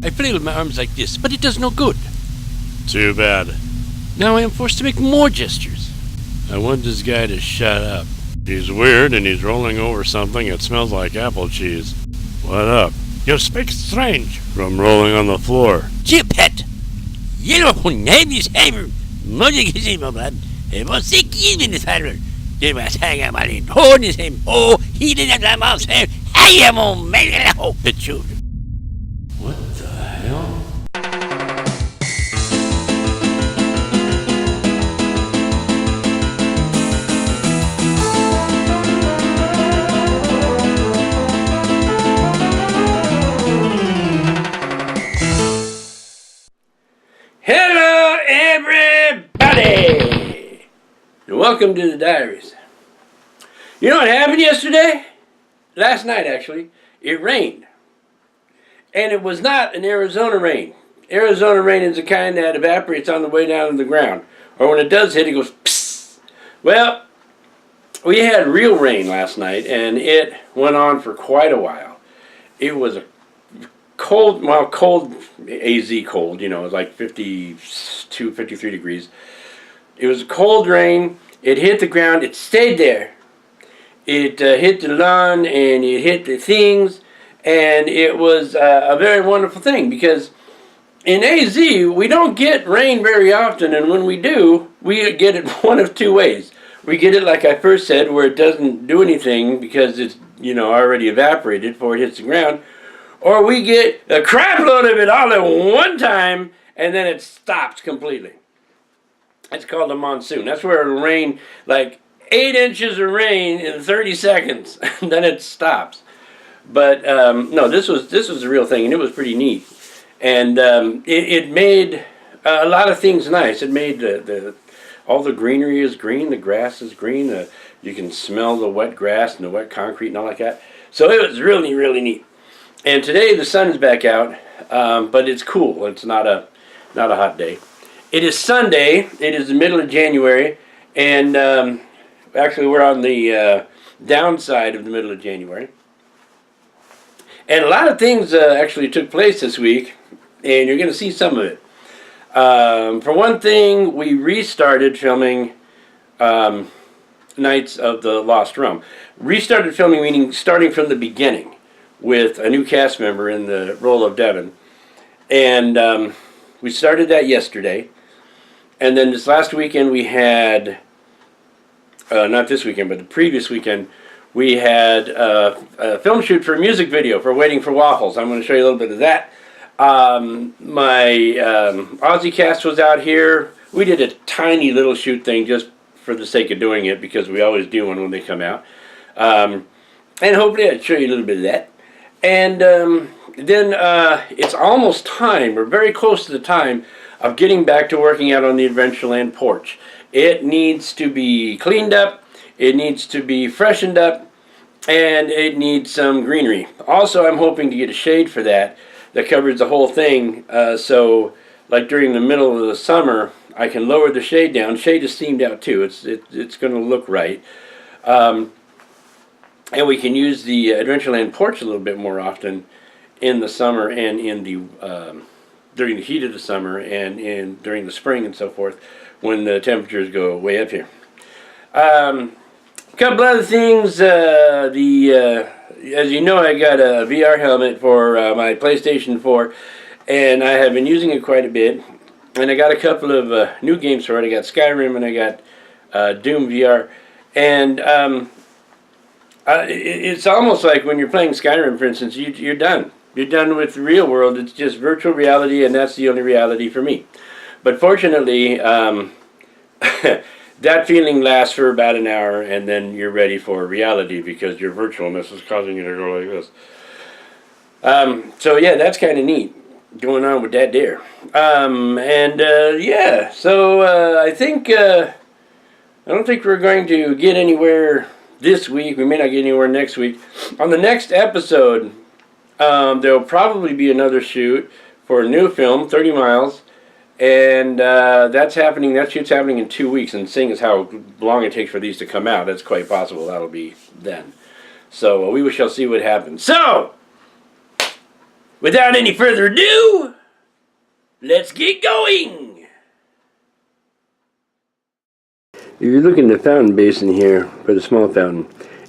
I flail with my arms like this, but it does no good. Too bad. Now I am forced to make more gestures. I want this guy to shut up. He's weird and he's rolling over something that smells like apple cheese. What up? You speak strange. From rolling on the floor. Chipet! Yellow name is Hammer. Magic is him, man. It was 6 years in this hammer. They was hanging my in horn is him. Oh, he didn't have my say, I am on maybe I hope the children. What the hell? Hello, everybody! And welcome to the diaries. You know what happened yesterday? Last night, actually. It rained. And it was not an Arizona rain. Arizona rain is the kind that evaporates on the way down to the ground. Or when it does hit, it goes psst. Well, we had real rain last night, and it went on for quite a while. It was a cold, well, cold, AZ cold, you know, it was like 52, 53 degrees. It was cold rain. It hit the ground. It stayed there. It hit the lawn, and it hit the things, and it was a very wonderful thing, because in AZ, we don't get rain very often, and when we do, we get it one of two ways. We get it, like I first said, where it doesn't do anything because it's, you know, already evaporated before it hits the ground, or we get a crap load of it all at one time, and then it stops completely. That's called a monsoon. That's where it'll rain like 8 inches of rain in 30 seconds, and then it stops. But no, this was the real thing, and it was pretty neat. And it made a lot of things nice. It made all the greenery is green, the grass is green. You can smell the wet grass and the wet concrete and all like that. So it was really, really neat. And today the sun is back out, but it's cool. It's not a hot day. It is Sunday. It is the middle of January, and actually we're on the downside of the middle of January. And a lot of things actually took place this week, and you're going to see some of it. For one thing, we restarted filming Knights of the Lost Realm. Restarted filming meaning starting from the beginning, with a new cast member in the role of Devin. And we started that yesterday. And then this last weekend we had, not this weekend, but the previous weekend, we had a film shoot for a music video for Waiting for Waffles. I'm going to show you a little bit of that. My Aussie cast was out here. We did a tiny little shoot thing just for the sake of doing it, because we always do one when they come out. And hopefully I'll show you a little bit of that. And then it's almost time, we're very close to the time, of getting back to working out on the Adventureland porch. It needs to be cleaned up, it needs to be freshened up, and it needs some greenery. Also, I'm hoping to get a shade for that covers the whole thing, so like during the middle of the summer, I can lower the shade down. Shade is steamed out too, it's going to look right. And we can use the Adventureland porch a little bit more often in the summer, and in the during the heat of the summer, and during the spring and so forth, when the temperatures go way up here. A couple other things. As you know, I got a VR helmet for my PlayStation 4, and I have been using it quite a bit. And I got a couple of new games for it. I got Skyrim and I got Doom VR. And it's almost like when you're playing Skyrim, for instance, you're done. You're done with the real world. It's just virtual reality, and that's the only reality for me. But fortunately, that feeling lasts for about an hour, and then you're ready for reality, because your virtualness is causing you to go like this. So yeah, that's kind of neat going on with that there. Yeah, so I don't think we're going to get anywhere this week. We may not get anywhere next week. On the next episode, there will probably be another shoot for a new film, 30 Miles, and that shoot's happening in 2 weeks, and seeing as how long it takes for these to come out, it's quite possible that'll be then. So we shall see what happens. So, without any further ado, let's get going. If you're looking at the fountain basin here for the small fountain,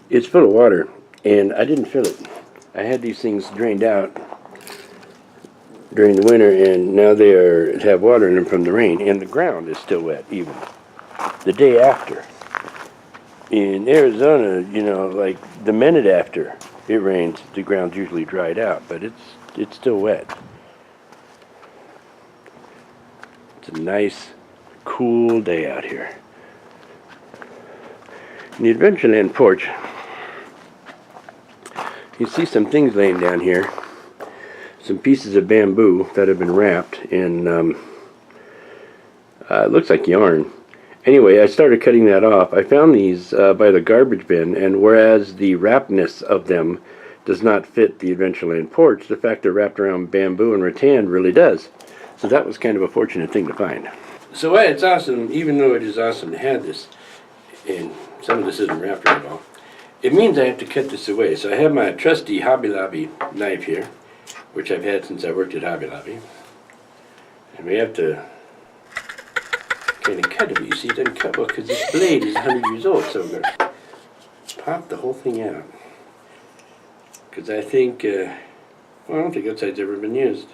it's full of water, and I didn't fill it. I had these things drained out during the winter, and now they have water in them from the rain, and the ground is still wet even the day after. In Arizona, you know, like the minute after it rains, the ground's usually dried out, but it's still wet. It's a nice, cool day out here. In the Adventureland porch, you see some things laying down here. Some pieces of bamboo that have been wrapped in, it looks like yarn. Anyway, I started cutting that off. I found these by the garbage bin, and whereas the wrappedness of them does not fit the Adventureland porch, the fact they're wrapped around bamboo and rattan really does. So that was kind of a fortunate thing to find. So it's awesome, even though it is awesome to have this, and some of this isn't wrapped at all, it means I have to cut this away. So I have my trusty Hobby Lobby knife here, which I've had since I worked at Hobby Lobby. And we have to kind of cut it, but you see it doesn't cut well because this blade is 100 years old, so I'm going to pop the whole thing out. Because I think, well, I don't think that side's ever been used.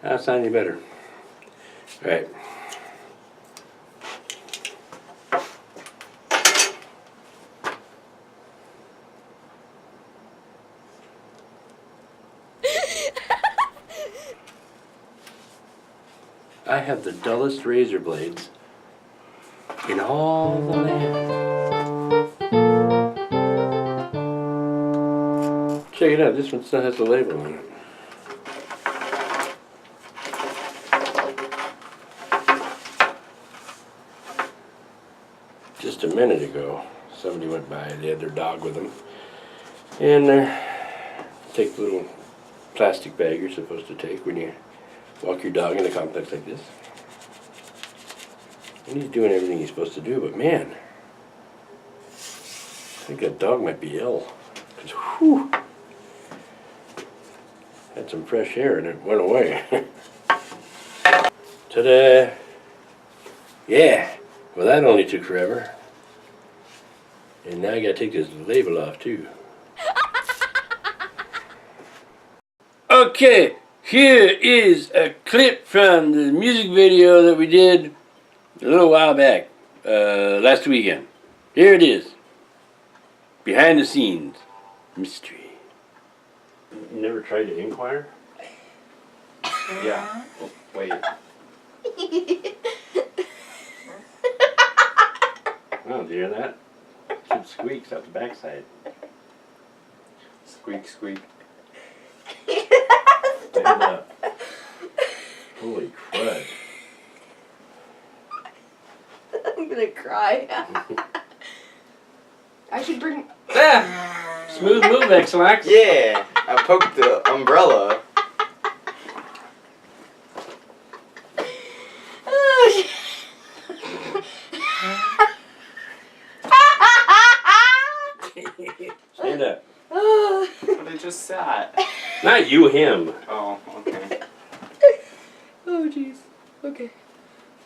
That's not any better. All right. I have the dullest razor blades in all the land. Check it out, this one still has the label on it. Just a minute ago, somebody went by, they had their dog with them, and take the little plastic bag you're supposed to take when you walk your dog in a complex like this. And he's doing everything he's supposed to do, but man, I think that dog might be ill. Because, whew, had some fresh air and it went away. Ta-da! Yeah, well that only took forever. And now I gotta take this label off too. Okay, here is a clip from the music video that we did a little while back, last weekend. Here it is. Behind the scenes. Mystery. You never tried to inquire? Yeah. Wait. Oh, do you hear that? It squeaks out the backside. Squeak, squeak. Stand up. Holy crud. I'm gonna cry. I should bring. Ah! Smooth move, X-Lax. Yeah, I poked the umbrella. Stand up. But it just sat. Not you, him. Oh, okay. Oh jeez. Okay.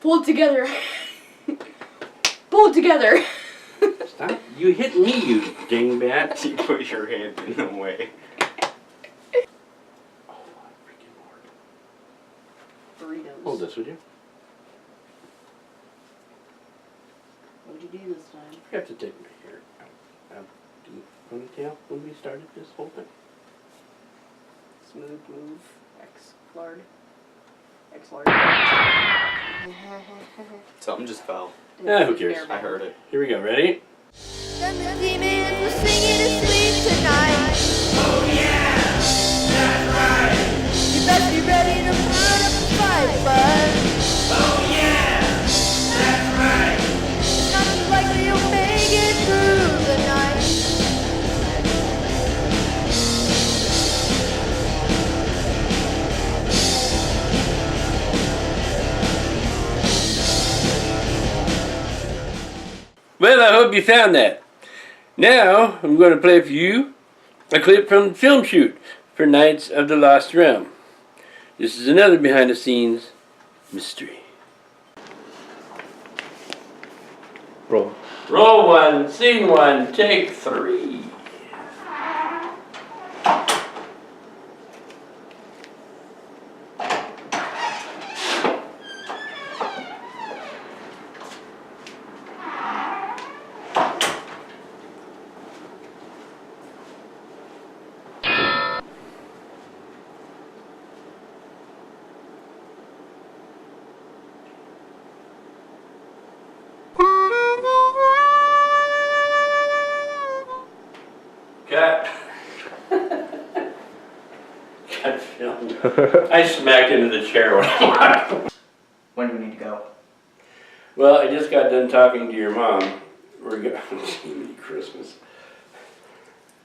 Pull it together. Pull it together. Stop. You hit me, you dingbat. You put your hand in the way. Oh, my freaking Burritos. Lord. Hold this, would you? What'd you do this time? I have to take my hair out. Ponytail when we started this whole thing. Smooth move. X-lard. X-lard. Something just fell. Yeah, who cares? I heard it. Here we go. Ready? And the demons were singing asleep tonight. Oh yeah, that's right. You best be ready to put up a fight, bud. Oh yeah, that's right. It's not too likely you'll make it through the night. Well, I hope you found that. Now, I'm going to play for you a clip from the film shoot for Knights of the Lost Realm. This is another behind-the-scenes mystery. Roll. Roll 1, scene 1, take 3. Cut. Cut film. I smacked into the chair when I walked. When do we need to go? Well, I just got done talking to your mom. We're going to Christmas.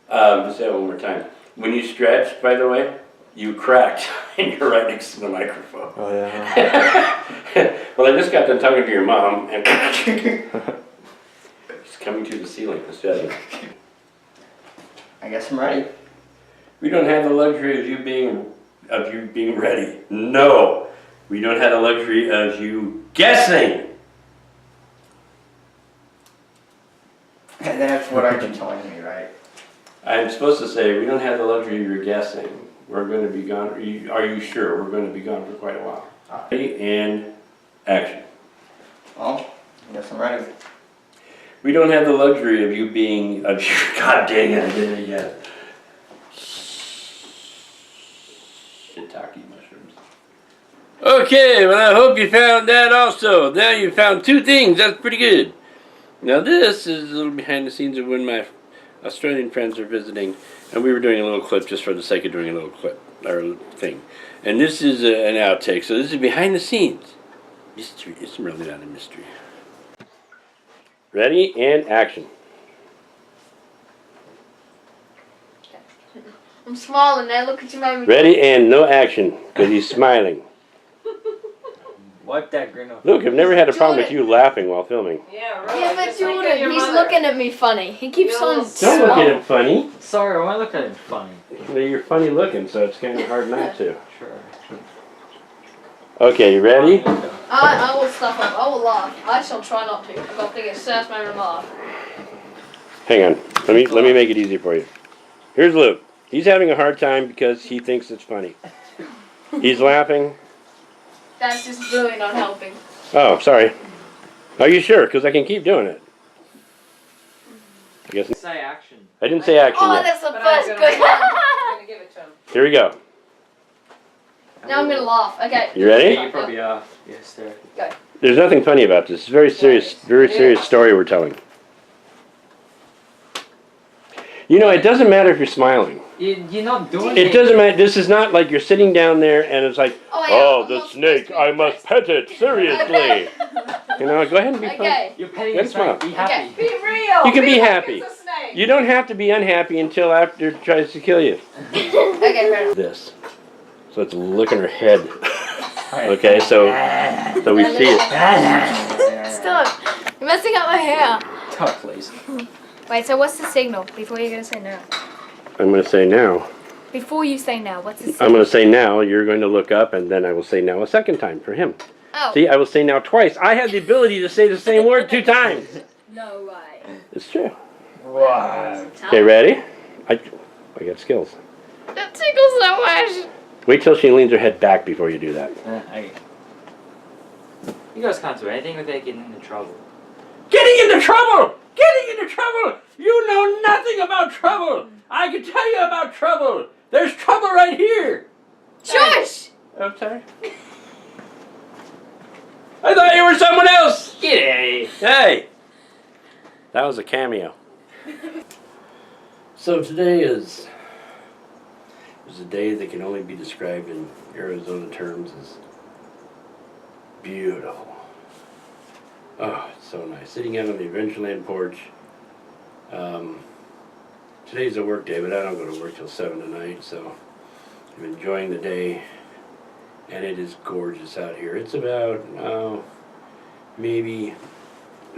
Let's say it one more time. When you stretched, by the way, you cracked and you're right next to the microphone. Oh yeah. Well, I just got done talking to your mom and it's coming to the ceiling. Let's tell you. I guess I'm ready. We don't have the luxury of you being ready. No, we don't have the luxury of you guessing. That's what I've been telling me, right? I'm supposed to say we don't have the luxury of your guessing. We're going to be gone. Are you sure we're going to be gone for quite a while? Ready and action. Well, I guess I'm ready. We don't have the luxury of you being. God dang it! I did it again. Shiitake mushrooms. Okay, well I hope you found that also. Now you found 2 things. That's pretty good. Now this is a little behind the scenes of when my Australian friends are visiting, and we were doing a little clip just for the sake of doing a little clip or thing. And this is an outtake. So this is behind the scenes. Mystery. It's really not a mystery. Ready and action. I'm smiling now. Look at you, made me. Ready and no action, because he's smiling. Wipe that grin off. Look, I've never had a problem with you laughing while filming. Yeah, right. Yeah, but Just like Jordan, your he's mother. looking at me funny. He keeps on. Don't look at him funny. Sorry, I want to look at it funny. Well, you're funny looking, so it's kind of hard not to. Sure. Okay, you ready? I will stuff up. I will laugh. I shall try not to. I've got to think of Sass my remark. Hang on. Let me make it easy for you. Here's Luke. He's having a hard time because he thinks it's funny. He's laughing. That's just really not helping. Oh, sorry. Are you sure? Because I can keep doing it. I guess Say action. I didn't say action Oh, yet. that's the But first I'm good one. gonna give it to him. Here we go. Now I'm gonna laugh. Okay. You ready? Yeah, you probably are. Yes, sir. There's nothing funny about this. It's a very serious story we're telling. You know, it doesn't matter if you're smiling. You're not doing It doesn't matter. This is not like you're sitting down there and it's like, Oh, yeah, oh, I'm the not snake, supposed to be I must pet it, seriously. You know, go ahead and be fun. Okay. You're petting Good your snake. smile. Be happy. Be real. You can be like happy. It's a snake. You don't have to be unhappy until after it tries to kill you. Okay, fair enough. This. So it's licking her head. Okay, so we see it. Stop. You're messing up my hair. Talk, please. Wait, so what's the signal before you're gonna say no? I'm going to say now. Before you say no, what's the signal? I'm going to say now. You're going to look up, and then I will say now a second time for him. Oh. See, I will say now twice. I have the ability to say the same word 2 times. No way. It's true. Wow. Okay, ready? I got skills. That tickles so much. Wait till she leans her head back before you do that. You guys can't do anything without getting into trouble. Getting into trouble! Getting into trouble! You know nothing about trouble! I can tell you about trouble! There's trouble right here! Shush! I'm sorry. I thought you were someone else! G'day. Hey! That was a cameo. So today is a day that can only be described in Arizona terms as beautiful. Oh, it's so nice. Sitting out on the Adventureland porch. Today's a work day, but I don't go to work till 7 tonight, so I'm enjoying the day. And it is gorgeous out here. It's about, maybe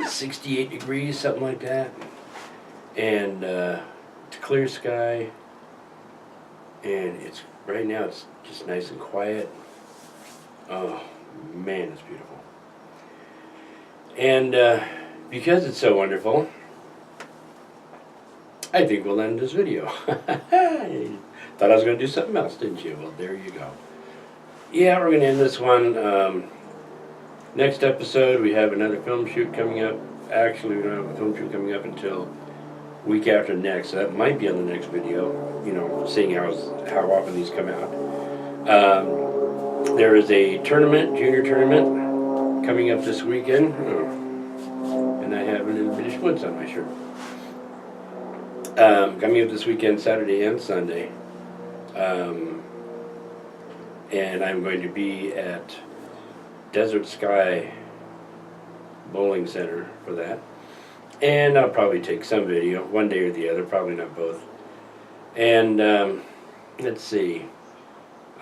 68 degrees, something like that. And it's clear sky. And it's right now it's just nice and quiet. Oh man, it's beautiful. And because it's so wonderful, I think we'll end this video. Thought I was going to do something else, didn't you? Well, there you go. Yeah, we're going to end this one. Next episode, we have another film shoot coming up. Actually, we don't have a film shoot coming up until week after next, so that might be on the next video, you know, seeing how often these come out. There is a tournament, junior tournament, coming up this weekend. Oh, and I have a little bit of schmutz on my shirt. Coming up this weekend, Saturday and Sunday. And I'm going to be at Desert Sky Bowling Center for that. And I'll probably take some video, one day or the other, probably not both. And let's see,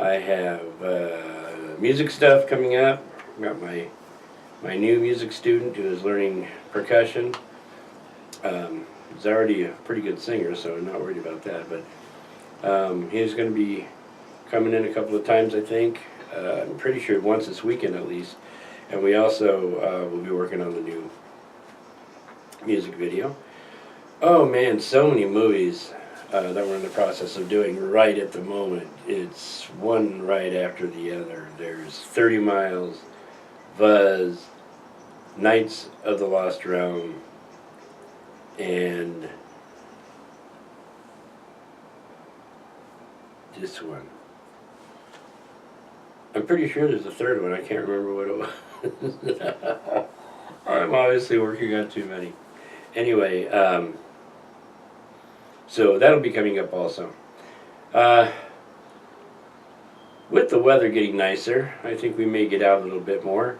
I have music stuff coming up. I've got my new music student who is learning percussion. He's already a pretty good singer, so I'm not worried about that. But he's going to be coming in a couple of times, I think. I'm pretty sure once this weekend at least. And we also will be working on the new music video. Oh man, so many movies that we're in the process of doing right at the moment. It's one right after the other. There's 30 Miles, Buzz, Knights of the Lost Realm, and this one. I'm pretty sure there's a third one. I can't remember what it was. I'm obviously working on too many. Anyway, so that'll be coming up also. With the weather getting nicer, I think we may get out a little bit more.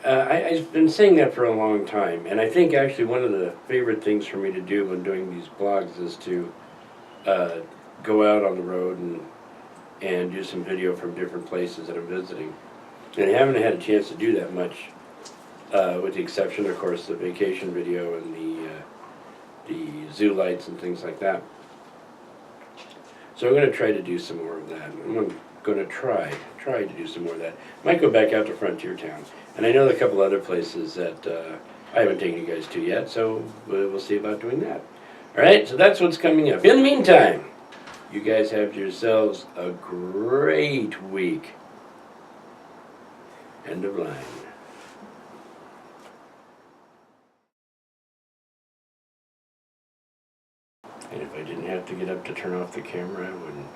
I've been saying that for a long time, and I think actually one of the favorite things for me to do when doing these blogs is to go out on the road and do some video from different places that I'm visiting. And I haven't had a chance to do that much, with the exception, of course, the vacation video and the zoo lights and things like that. So I'm going to try to do some more of that. I'm going to try to do some more of that. Might go back out to Frontier Town. And I know a couple other places that I haven't taken you guys to yet, so we'll see about doing that. All right, so that's what's coming up. In the meantime, you guys have yourselves a great week. End of line. And if I didn't have to get up to turn off the camera, I wouldn't.